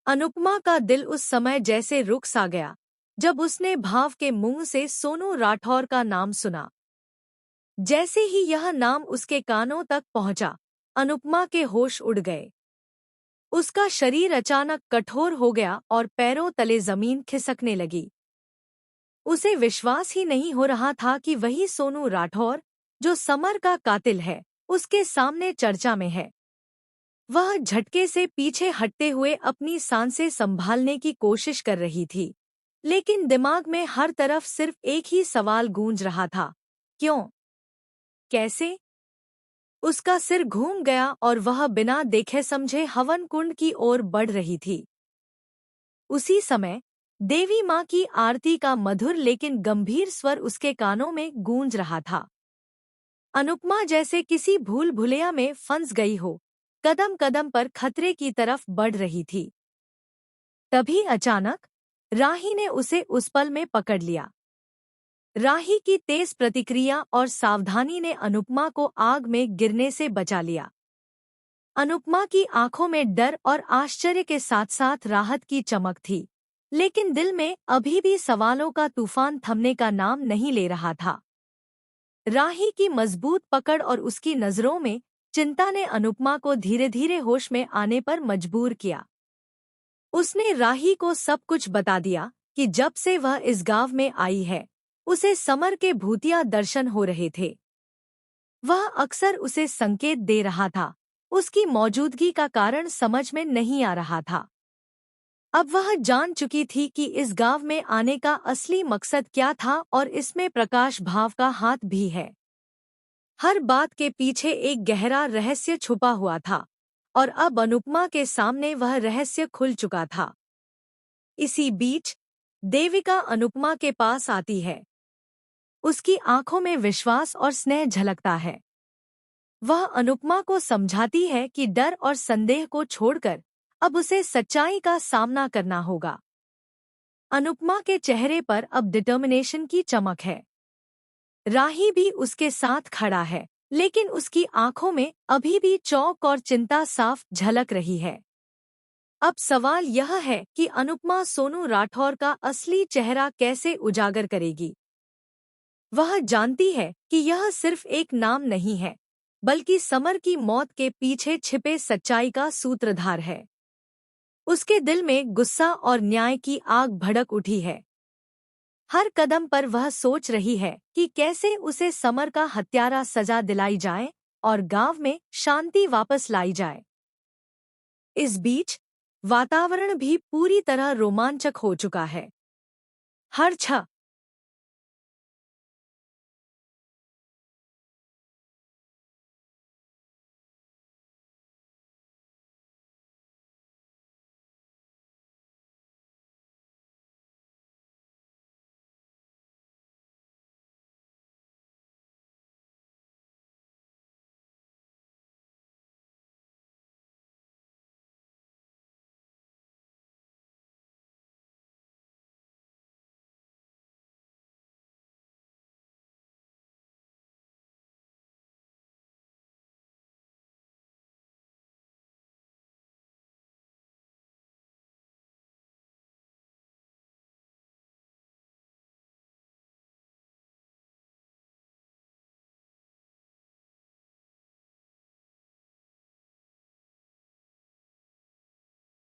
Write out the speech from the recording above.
अनुपमा का दिल उस समय जैसे रुक सा गया जब उसने भाव के मुंह से सोनू राठौर का नाम सुना। जैसे ही यह नाम उसके कानों तक पहुंचा, अनुपमा के होश उड़ गए। उसका शरीर अचानक कठोर हो गया और पैरों तले जमीन खिसकने लगी। उसे विश्वास ही नहीं हो रहा था कि वही सोनू राठौर, जो समर का कातिल है, उसके सामने चर्चा में है। वह झटके से पीछे हटते हुए अपनी सांसें संभालने की कोशिश कर रही थी, लेकिन दिमाग में हर तरफ सिर्फ एक ही सवाल गूंज रहा था, क्यों, कैसे? उसका सिर घूम गया और वह बिना देखे समझे हवन कुंड की ओर बढ़ रही थी। उसी समय देवी माँ की आरती का मधुर लेकिन गंभीर स्वर उसके कानों में गूंज रहा था। अनुपमा जैसे किसी भूल भुलैया में फंस गई हो, कदम कदम पर खतरे की तरफ बढ़ रही थी। तभी अचानक राही ने उसे उस पल में पकड़ लिया। राही की तेज प्रतिक्रिया और सावधानी ने अनुपमा को आग में गिरने से बचा लिया। अनुपमा की आंखों में डर और आश्चर्य के साथ साथ राहत की चमक थी, लेकिन दिल में अभी भी सवालों का तूफान थमने का नाम नहीं ले रहा था। राही की मजबूत पकड़ और उसकी नजरों में चिंता ने अनुपमा को धीरे धीरे होश में आने पर मजबूर किया। उसने राही को सब कुछ बता दिया कि जब से वह इस गांव में आई है, उसे समर के भूतिया दर्शन हो रहे थे। वह अक्सर उसे संकेत दे रहा था, उसकी मौजूदगी का कारण समझ में नहीं आ रहा था। अब वह जान चुकी थी कि इस गांव में आने का असली मकसद क्या था और इसमें प्रकाश भाव का हाथ भी है। हर बात के पीछे एक गहरा रहस्य छुपा हुआ था, और अब अनुपमा के सामने वह रहस्य खुल चुका था। इसी बीच देविका अनुपमा के पास आती है। उसकी आंखों में विश्वास और स्नेह झलकता है। वह अनुपमा को समझाती है कि डर और संदेह को छोड़कर अब उसे सच्चाई का सामना करना होगा। अनुपमा के चेहरे पर अब डिटर्मिनेशन की चमक है। राही भी उसके साथ खड़ा है, लेकिन उसकी आंखों में अभी भी चौंक और चिंता साफ झलक रही है। अब सवाल यह है कि अनुपमा सोनू राठौर का असली चेहरा कैसे उजागर करेगी। वह जानती है कि यह सिर्फ एक नाम नहीं है, बल्कि समर की मौत के पीछे छिपे सच्चाई का सूत्रधार है। उसके दिल में गुस्सा और न्याय की आग भड़क उठी है। हर कदम पर वह सोच रही है कि कैसे उसे समर का हत्यारा सजा दिलाई जाए और गांव में शांति वापस लाई जाए। इस बीच वातावरण भी पूरी तरह रोमांचक हो चुका है। हर